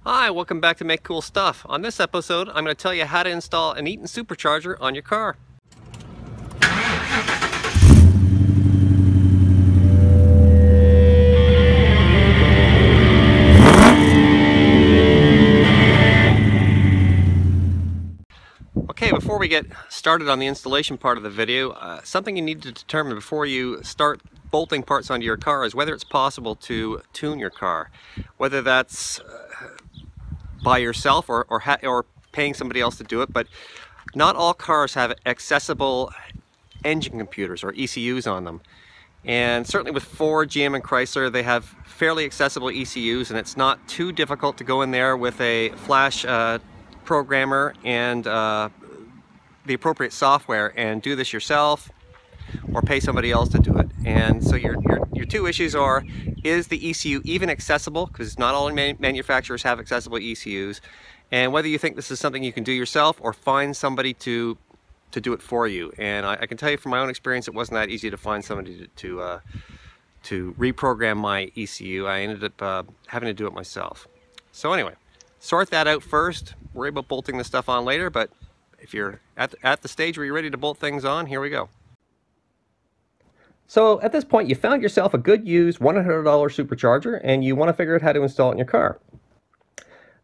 Hi, welcome back to Make Cool Stuff. On this episode, I'm going to tell you how to install an Eaton Supercharger on your car. Okay, before we get started on the installation part of the video, something you need to determine before you start bolting parts onto your car is whether it's possible to tune your car. Whether that's by yourself or paying somebody else to do it, but not all cars have accessible engine computers or ECUs on them. And certainly with Ford, GM, and Chrysler, they have fairly accessible ECUs, and it's not too difficult to go in there with a flash programmer and the appropriate software and do this yourself or pay somebody else to do it. And so your two issues are, is the ECU even accessible? Because not all manufacturers have accessible ECUs. And whether you think this is something you can do yourself or find somebody to do it for you. And I can tell you from my own experience, it wasn't that easy to find somebody to reprogram my ECU. I ended up having to do it myself. So anyway, sort that out first. Worry about bolting the stuff on later, but if you're at the stage where you're ready to bolt things on, here we go. So at this point, you found yourself a good used $100 supercharger and you want to figure out how to install it in your car.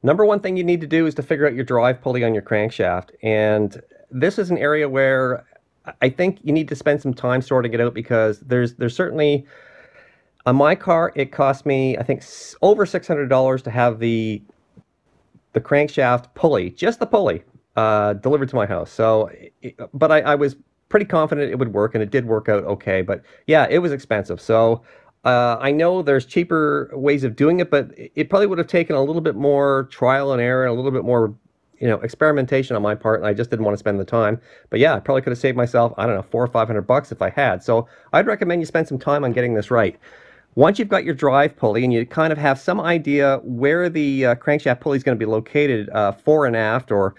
Number one thing you need to do is to figure out your drive pulley on your crankshaft. And this is an area where I think you need to spend some time sorting it out, because there's certainly, on my car, it cost me, I think, over $600 to have the crankshaft pulley, just the pulley, delivered to my house. So, but I was pretty confident it would work, and it did work out okay. But yeah, it was expensive. So I know there's cheaper ways of doing it, but it probably would have taken a little bit more trial and error and a little bit more, experimentation on my part, and I just didn't want to spend the time. But yeah, I probably could have saved myself, I don't know, $400 or $500 if I had. So I'd recommend you spend some time on getting this right. Once you've got your drive pulley and you kind of have some idea where the crankshaft pulley is going to be located fore and aft, or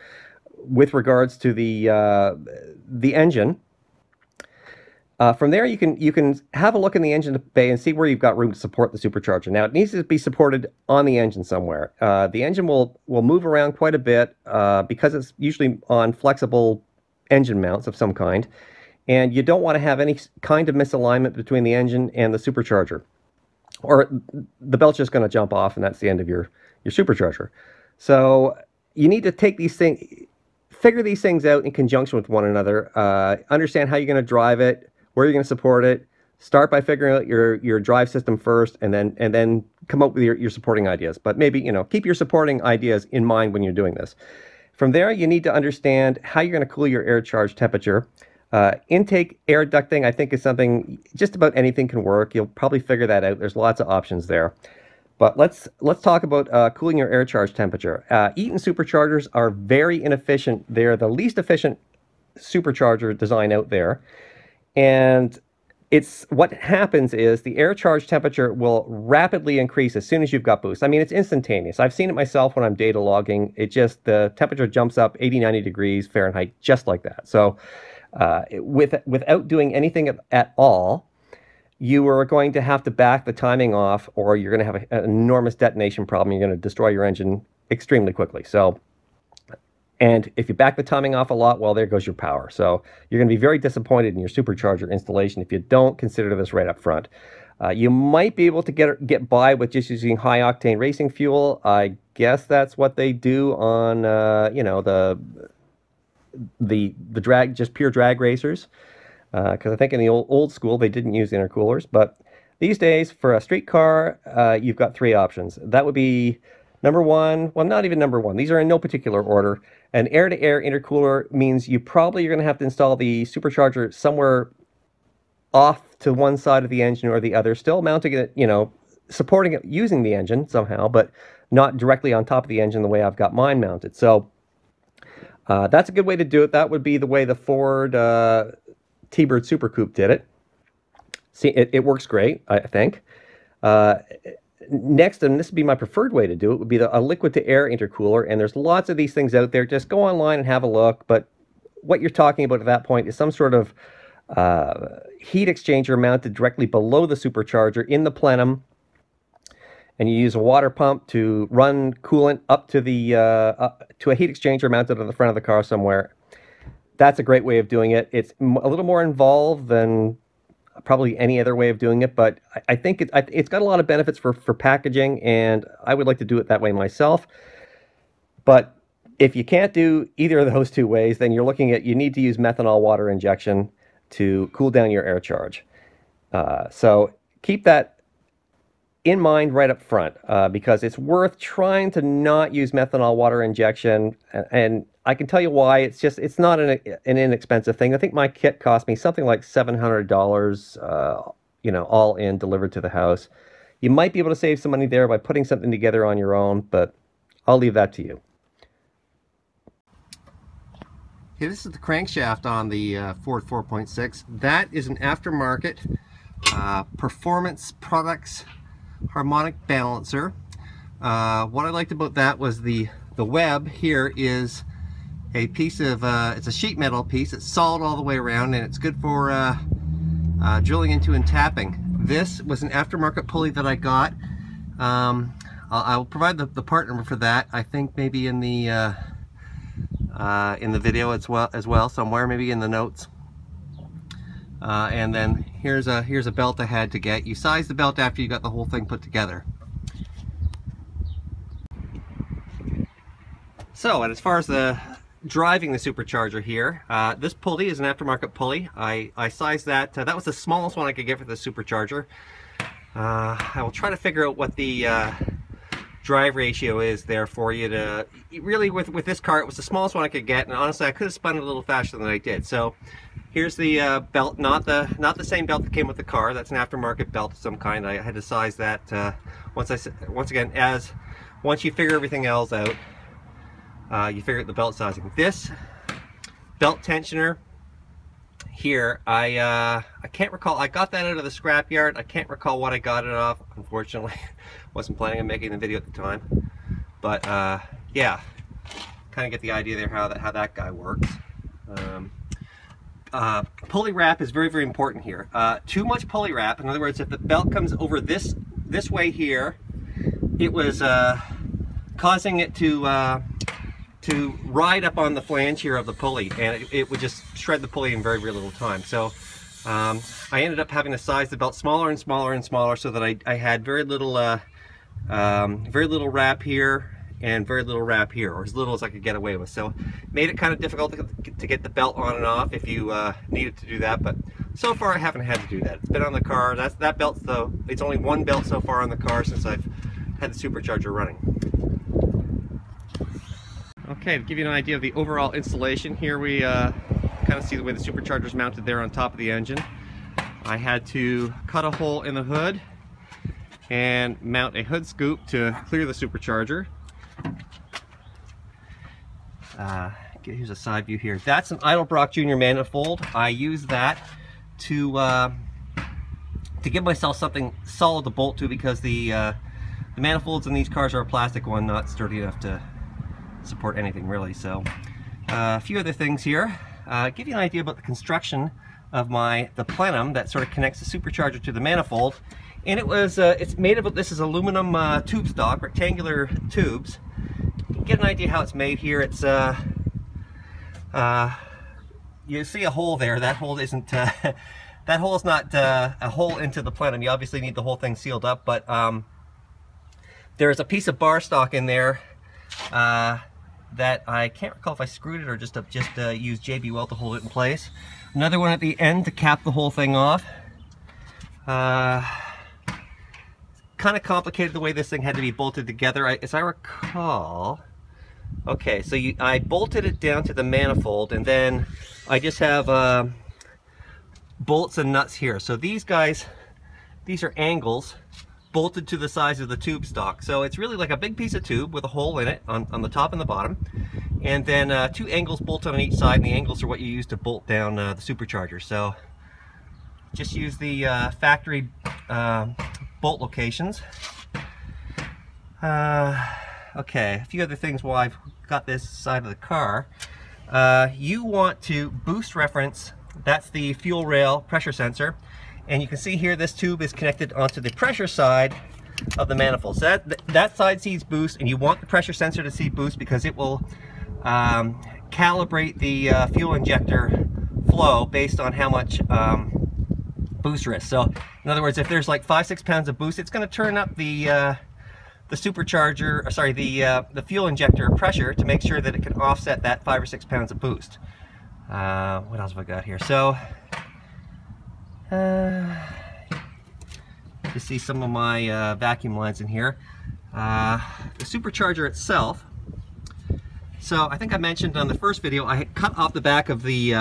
with regards to the engine, from there you can have a look in the engine bay and see where you've got room to support the supercharger. Now, it needs to be supported on the engine somewhere. The engine will move around quite a bit because it's usually on flexible engine mounts of some kind, and you don't want to have any kind of misalignment between the engine and the supercharger, or the belt's just going to jump off and that's the end of your supercharger. So you need to take these things, figure these things out in conjunction with one another, understand how you're going to drive it, where you're going to support it. Start by figuring out your drive system first, and then come up with your supporting ideas. But maybe, keep your supporting ideas in mind when you're doing this. From there, you need to understand how you're going to cool your air charge temperature. Intake air ducting, I think, is something just about anything can work. You'll probably figure that out. There's lots of options there. But let's talk about cooling your air charge temperature. Eaton Superchargers are very inefficient. They're the least efficient supercharger design out there. And what happens is the air charge temperature will rapidly increase as soon as you've got boost. I mean, it's instantaneous. I've seen it myself when I'm data logging. The temperature jumps up 80, 90 degrees Fahrenheit, just like that. So without doing anything at all, you are going to have to back the timing off, or you're going to have an enormous detonation problem. You're going to destroy your engine extremely quickly. So, and if you back the timing off a lot, well, there goes your power. So you're going to be very disappointed in your supercharger installation if you don't consider this right up front. You might be able to get by with just using high octane racing fuel. I guess that's what they do on the drag, just pure drag racers. Because I think in the old school they didn't use intercoolers, but these days for a street car, you've got three options. That would be number one, well, not even number one. These are in no particular order. An air-to-air intercooler means you're going to have to install the supercharger somewhere off to one side of the engine or the other, still mounting it, supporting it using the engine somehow, but not directly on top of the engine the way I've got mine mounted. So that's a good way to do it. That would be the way the Ford T-Bird Super Coupe did it. See, it works great, I think. Next, and this would be my preferred way to do it, would be a liquid-to-air intercooler, and there's lots of these things out there. Just go online and have a look, but what you're talking about at that point is some sort of heat exchanger mounted directly below the supercharger in the plenum, and you use a water pump to run coolant up to the to a heat exchanger mounted on the front of the car somewhere, that's a great way of doing it. It's a little more involved than probably any other way of doing it, but I think it's got a lot of benefits for packaging, and I would like to do it that way myself. But if you can't do either of those two ways, then you're looking at, you need to use methanol water injection to cool down your air charge. So keep that in mind right up front, because it's worth trying to not use methanol water injection, and I can tell you why. It's not an inexpensive thing. I think my kit cost me something like $700, you know, all in, delivered to the house. You might be able to save some money there by putting something together on your own, but I'll leave that to you. Okay, this is the crankshaft on the Ford 4.6. That is an aftermarket Performance Products harmonic balancer. What I liked about that was the web here is a piece of it's a sheet metal piece. It's solid all the way around, and it's good for drilling into and tapping. This was an aftermarket pulley that I got. I'll provide the part number for that. I think maybe in the video as well somewhere, maybe in the notes. And then here's a belt I had to get. You size the belt after you got the whole thing put together. So, and as far as the driving the supercharger here, this pulley is an aftermarket pulley. I sized that. That was the smallest one I could get for the supercharger. I will try to figure out what the drive ratio is there for you to really, with this car, it was the smallest one I could get, and honestly I could have spun it a little faster than I did. So here's the belt, not the same belt that came with the car. That's an aftermarket belt of some kind. I had to size that once you figure everything else out, you figure out the belt sizing. This belt tensioner here, I can't recall. I got that out of the scrapyard. I can't recall what I got it off, unfortunately. Wasn't planning on making the video at the time, but yeah, kind of get the idea there how that guy works. Pulley wrap is very, very important here. Too much pulley wrap, in other words, if the belt comes over this way here, it was causing it to ride up on the flange here of the pulley, and it would just shred the pulley in very, very little time. So I ended up having to size the belt smaller and smaller and smaller, so that I had very little wrap here and very little wrap here, or as little as I could get away with. So made it kind of difficult to get the belt on and off if you needed to do that, but so far I haven't had to do that. It's been on the car. That belt's though, it's only one belt so far on the car since I've had the supercharger running. Okay, to give you an idea of the overall installation, here we kind of see the way the supercharger is mounted there on top of the engine. I had to cut a hole in the hood and mount a hood scoop to clear the supercharger. Here's a side view here. That's an Edelbrock Jr. manifold. I use that to give myself something solid to bolt to, because the manifolds in these cars are a plastic one, not sturdy enough to support anything really. So a few other things here. Give you an idea about the construction of the plenum that sort of connects the supercharger to the manifold. And it's made of, this is aluminum tube stock, rectangular tubes. You can get an idea how it's made here. It's you see a hole there. That hole isn't that hole is not a hole into the plenum. You obviously need the whole thing sealed up, but there's a piece of bar stock in there that I can't recall if I screwed it or just used JB Weld to hold it in place. Another one at the end to cap the whole thing off. Kind of complicated the way this thing had to be bolted together. As I recall, okay, so I bolted it down to the manifold, and then I just have bolts and nuts here. So these guys, these are angles bolted to the size of the tube stock. So it's really like a big piece of tube with a hole in it on the top and the bottom, and then two angles bolted on each side, and the angles are what you use to bolt down the supercharger. So just use the factory bolt locations. Okay, a few other things while I've got this side of the car. You want to boost reference, that's the fuel rail pressure sensor, and you can see here this tube is connected onto the pressure side of the manifold. So that side sees boost, and you want the pressure sensor to see boost because it will calibrate the fuel injector flow based on how much boost there is. So in other words, if there's like 5-6 pounds of boost, it's going to turn up the supercharger, or sorry, the fuel injector pressure to make sure that it can offset that 5 or 6 pounds of boost. What else have I got here? So you see some of my vacuum lines in here. The supercharger itself. So I think I mentioned on the first video I had cut off the back of the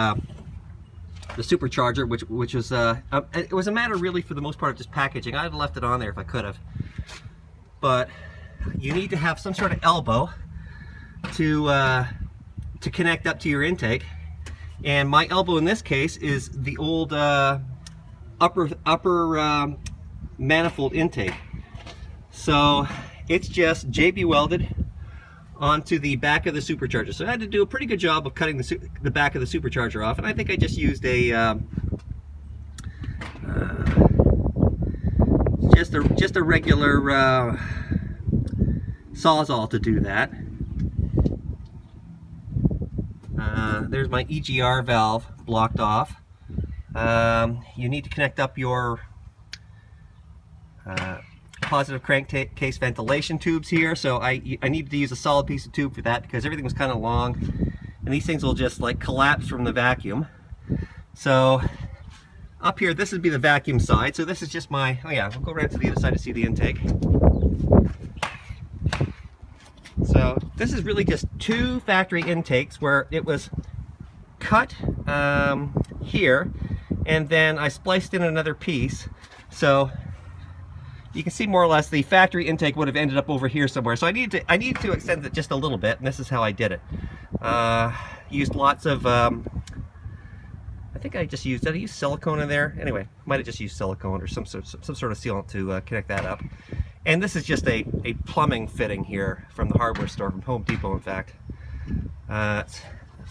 supercharger, which was it was a matter really for the most part of just packaging. I'd have left it on there if I could have. But you need to have some sort of elbow to connect up to your intake, and my elbow in this case is the old upper manifold intake. So it's just JB welded onto the back of the supercharger. So I had to do a pretty good job of cutting the back of the supercharger off, and I think I just used a just a regular Sawzall to do that. There's my EGR valve blocked off. You need to connect up your positive crankcase ventilation tubes here. So I needed to use a solid piece of tube for that because everything was kind of long, and these things will just like collapse from the vacuum. So up here, this would be the vacuum side. So this is just my, oh yeah, we'll go around to the other side to see the intake. So this is really just 2 factory intakes where it was cut here, and then I spliced in another piece. So you can see more or less the factory intake would have ended up over here somewhere. So I need to extend it just a little bit, and this is how I did it. Used lots of I think I just used, did I use silicone in there? Anyway, might have just used silicone or some sort of sealant to connect that up. And this is just a plumbing fitting here from the hardware store, from Home Depot in fact. It's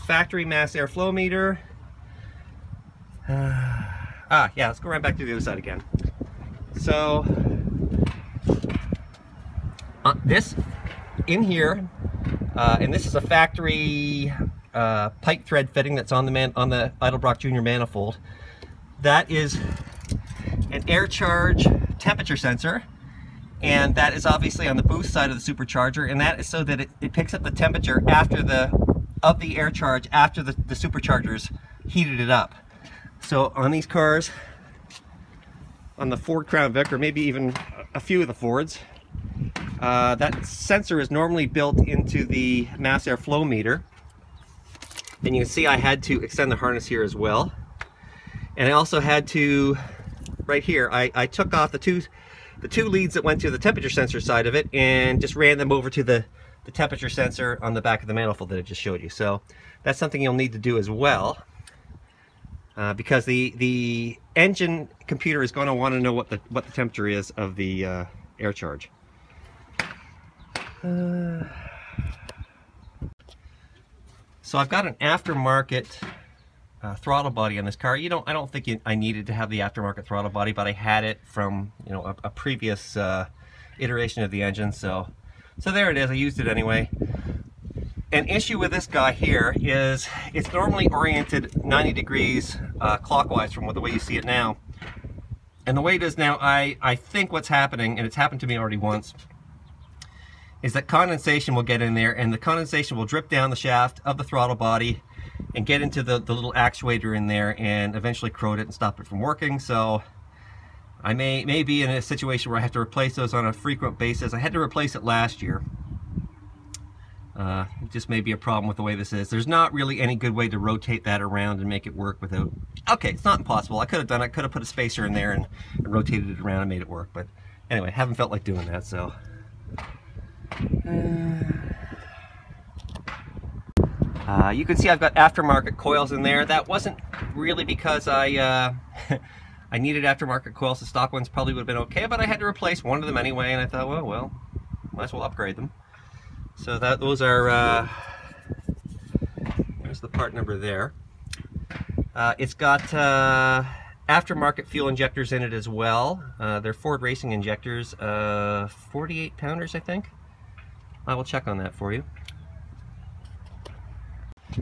factory mass airflow meter. Yeah, let's go right back to the other side again. So this in here, and this is a factory pipe thread fitting that's on the Edelbrock Junior manifold. That is an air charge temperature sensor, and that is obviously on the boost side of the supercharger, and that is so that it picks up the temperature after of the air charge after the supercharger's heated it up. So on these cars, on the Ford Crown Vic, or maybe even a few of the Fords, that sensor is normally built into the mass airflow meter. And you can see I had to extend the harness here as well. And I also had to, right here, I took off the two leads that went to the temperature sensor side of it and just ran them over to the temperature sensor on the back of the manifold that I just showed you. So that's something you'll need to do as well, because the engine computer is going to want to know what the temperature is of the air charge. So I've got an aftermarket throttle body on this car. I don't think I needed to have the aftermarket throttle body, but I had it from a previous iteration of the engine. So there it is. I used it anyway. An issue with this guy here is it's normally oriented 90 degrees clockwise from the way you see it now. And the way it is now, I think what's happening, and it's happened to me already once, is that condensation will get in there, and the condensation will drip down the shaft of the throttle body and get into the little actuator in there and eventually corrode it and stop it from working. So I may be in a situation where I have to replace those on a frequent basis. I had to replace it last year. It just may be a problem with the way this is. There's not really any good way to rotate that around and make it work without... Okay, it's not impossible. I could have done it. I could have put a spacer in there and rotated it around and made it work. But anyway, haven't felt like doing that, so... you can see I've got aftermarket coils in there. That wasn't really because I I needed aftermarket coils. The stock ones probably would have been okay, but I had to replace one of them anyway, and I thought, well, might as well upgrade them. So those are, there's the part number there. It's got aftermarket fuel injectors in it as well. They're Ford Racing injectors, 48 pounders I think. I will check on that for you.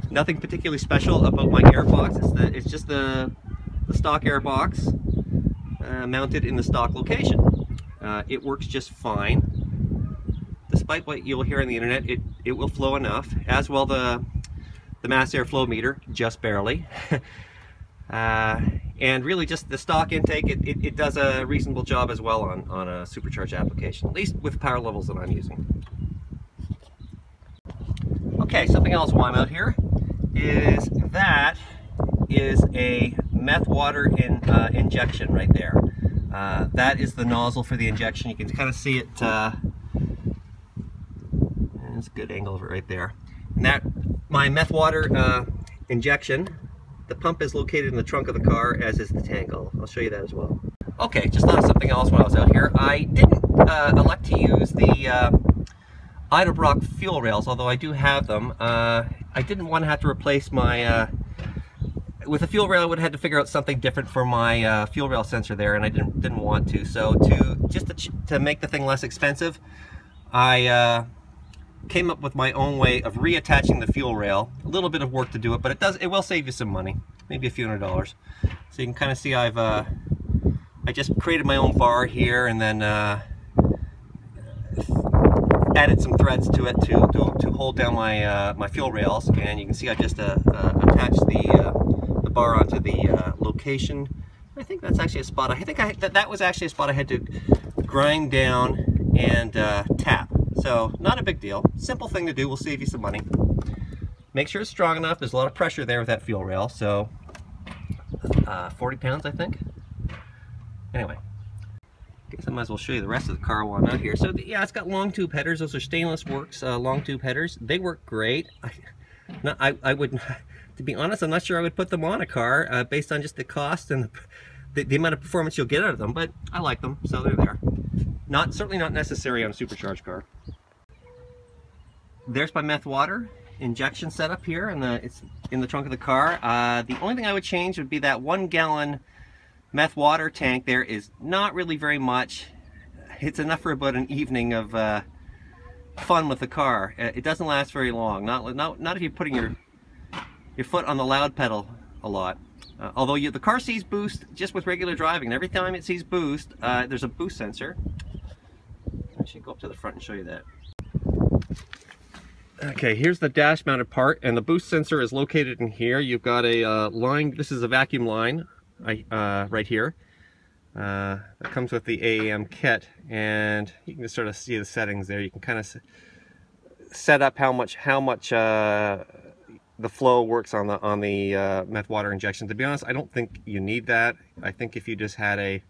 Nothing particularly special about my airbox. It's just the stock airbox mounted in the stock location. It works just fine. Despite what you'll hear on the internet, it will flow enough. As well the mass airflow meter, just barely. And really just the stock intake, it does a reasonable job as well on a supercharged application, at least with power levels that I'm using. Okay, something else while I'm out here is a meth water injection right there. That is the nozzle for the injection. You can kind of see it. It's a good angle of it right there. And that my meth water injection. The pump is located in the trunk of the car, as is the tank. I'll show you that as well. Okay, just thought of something else when I was out here. I didn't elect to use the Edelbrock fuel rails, although I do have them. I didn't want to have to replace my, with a fuel rail I would have had to figure out something different for my fuel rail sensor there, and I didn't want to. So to make the thing less expensive, I came up with my own way of reattaching the fuel rail. A little bit of work to do it, but it will save you some money, maybe a few $100s. So you can kind of see I just created my own bar here, and then added some threads to it to hold down my fuel rails, and you can see I just attached the bar onto the location. I think that's actually a spot. I think that was actually a spot I had to grind down and tap. So not a big deal. Simple thing to do. Will save you some money. Make sure it's strong enough. There's a lot of pressure there with that fuel rail. So 40 pounds, I think. Anyway. I might as well show you the rest of the car while I'm out here. So yeah, it's got long tube headers. Those are Stainless Works long tube headers. They work great. I would, to be honest, I'm not sure I would put them on a car based on just the cost and the amount of performance you'll get out of them. But I like them, so they're there. Certainly not necessary on a supercharged car. There's my meth water injection setup here, and it's in the trunk of the car. The only thing I would change would be that 1 gallon meth water tank. There is not really very much. It's enough for about an evening of fun with the car. It doesn't last very long. Not if you're putting your foot on the loud pedal a lot. Although the car sees boost just with regular driving, and every time it sees boost, there's a boost sensor. I should go up to the front and show you that. Okay, here's the dash mounted part, and the boost sensor is located in here. You've got a line. This is a vacuum line. Right here. That comes with the AAM kit, and you can just sort of see the settings there. You can kind of set up how much the flow works on the meth water injection. To be honest, I don't think you need that. I think if you just had a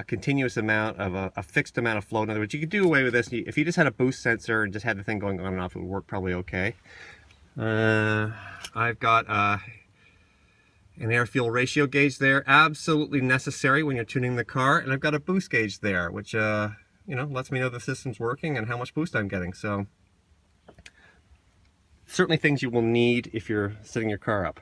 continuous amount of a fixed amount of flow, in other words, you could do away with this. If you just had a boost sensor and just had the thing going on and off, it would work probably okay. I've got an air-fuel ratio gauge there, absolutely necessary when you're tuning the car, and I've got a boost gauge there, which lets me know the system's working and how much boost I'm getting. So certainly things you will need if you're setting your car up.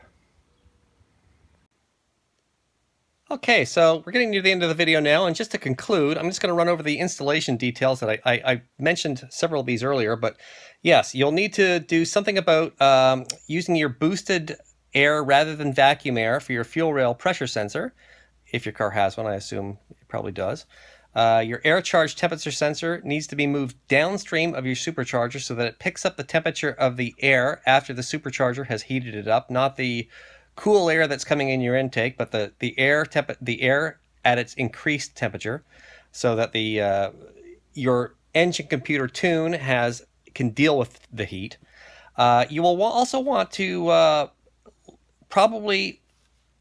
Okay, so we're getting near the end of the video now, and just to conclude, I'm just going to run over the installation details that I mentioned several of these earlier, but yes, you'll need to do something about using your boosted air rather than vacuum air for your fuel rail pressure sensor. If your car has one, I assume it probably does. Your air charge temperature sensor needs to be moved downstream of your supercharger so that it picks up the temperature of the air after the supercharger has heated it up, not the cool air that's coming in your intake, but the air at its increased temperature, so that your engine computer tune can deal with the heat. You will also want to probably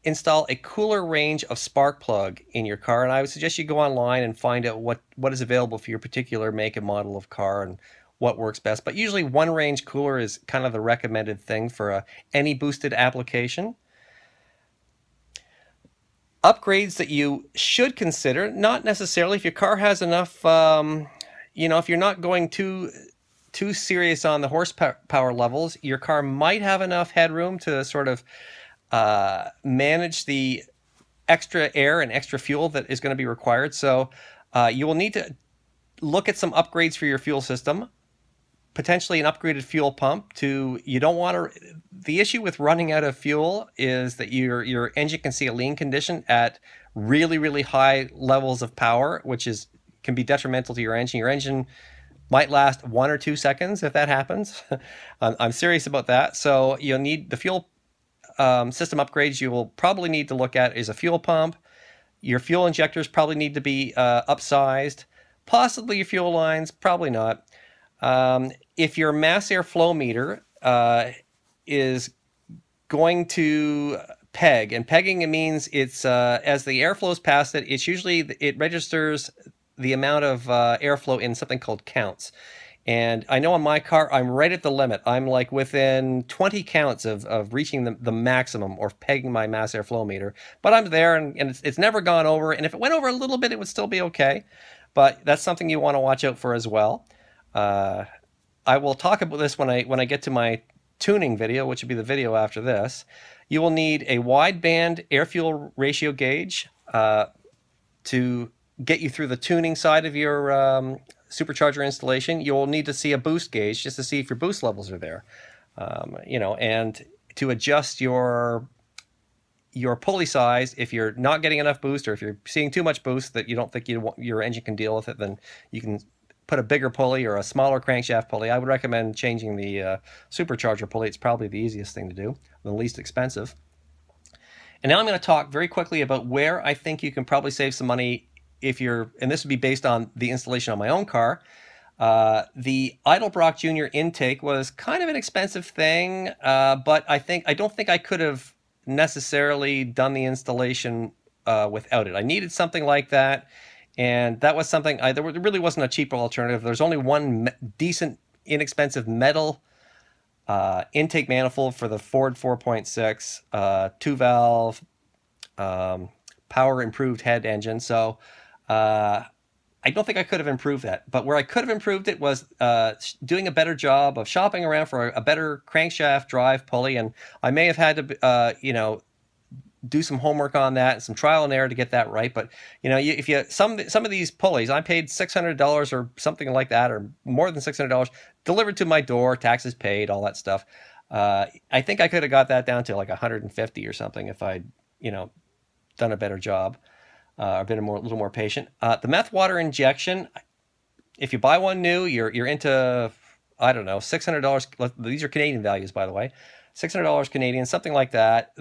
install a cooler range of spark plug in your car, and I would suggest you go online and find out what is available for your particular make and model of car and what works best. But usually one range cooler is kind of the recommended thing for any boosted application. Upgrades that you should consider, not necessarily if your car has enough, if you're not going too serious on the horsepower levels, your car might have enough headroom to sort of manage the extra air and extra fuel that is going to be required. So you will need to look at some upgrades for your fuel system, potentially an upgraded fuel pump. You don't want to, the issue with running out of fuel is that your engine can see a lean condition at really, really high levels of power, which can be detrimental to your engine. Your engine might last 1 or 2 seconds if that happens. I'm serious about that. So you'll need the fuel system upgrades. You will probably need to look at is a fuel pump. Your fuel injectors probably need to be upsized. Possibly your fuel lines, probably not. If your mass air flow meter is going to peg, and pegging, it means it's as the air flows past it, it registers the amount of airflow in something called counts. And I know on my car, I'm right at the limit. I'm like within 20 counts of reaching the maximum or pegging my mass air flow meter. But I'm there, and it's never gone over. And if it went over a little bit, it would still be okay. But that's something you want to watch out for as well. I will talk about this when I get to my tuning video, which will be the video after this. You will need a wideband air-fuel ratio gauge to get you through the tuning side of your supercharger installation. You'll need to see a boost gauge just to see if your boost levels are there. And to adjust your pulley size, if you're not getting enough boost, or if you're seeing too much boost that you don't think your engine can deal with it, then you can put a bigger pulley or a smaller crankshaft pulley. I would recommend changing the supercharger pulley. It's probably the easiest thing to do, the least expensive. And now I'm going to talk very quickly about where I think you can probably save some money and this would be based on the installation on my own car. The Edelbrock Jr. intake was kind of an expensive thing, but I don't think I could have necessarily done the installation without it. I needed something like that, and that was something there really wasn't a cheaper alternative. There's only one decent, inexpensive metal intake manifold for the Ford 4.6 2-valve power improved head engine. So I don't think I could have improved that. But where I could have improved it was doing a better job of shopping around for a better crankshaft drive pulley. And I may have had to, do some homework on that and some trial and error to get that right. But some of these pulleys, I paid $600 or something like that, or more than $600 delivered to my door, taxes paid, all that stuff. I think I could have got that down to like 150 or something if I'd done a better job. Or been a little more patient. The Meth water injection, if you buy one new, you're into, I don't know, $600. These are Canadian values, by the way. $600 Canadian, something like that.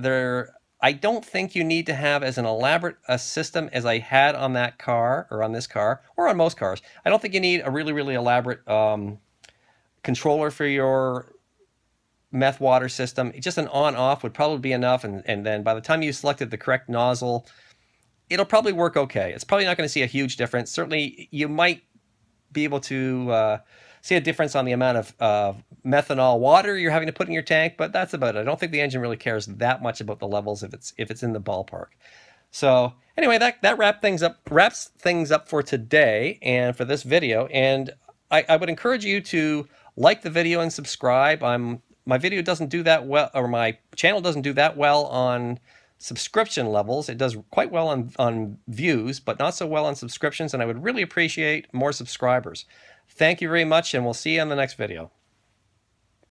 I don't think you need to have as an elaborate a system as I had on that car, or on this car, or on most cars. I don't think you need a really, really elaborate controller for your Meth water system. Just an on-off would probably be enough, and then by the time you selected the correct nozzle, it'll probably work okay. It's probably not going to see a huge difference. Certainly, you might be able to see a difference on the amount of methanol water you're having to put in your tank, but that's about it. I don't think the engine really cares that much about the levels if it's in the ballpark. So anyway, that wraps things up for today and for this video. And I would encourage you to like the video and subscribe. My video doesn't do that well, or my channel doesn't do that well on subscription levels. It does quite well on views, but not so well on subscriptions, and I would really appreciate more subscribers. Thank you very much, and we'll see you on the next video.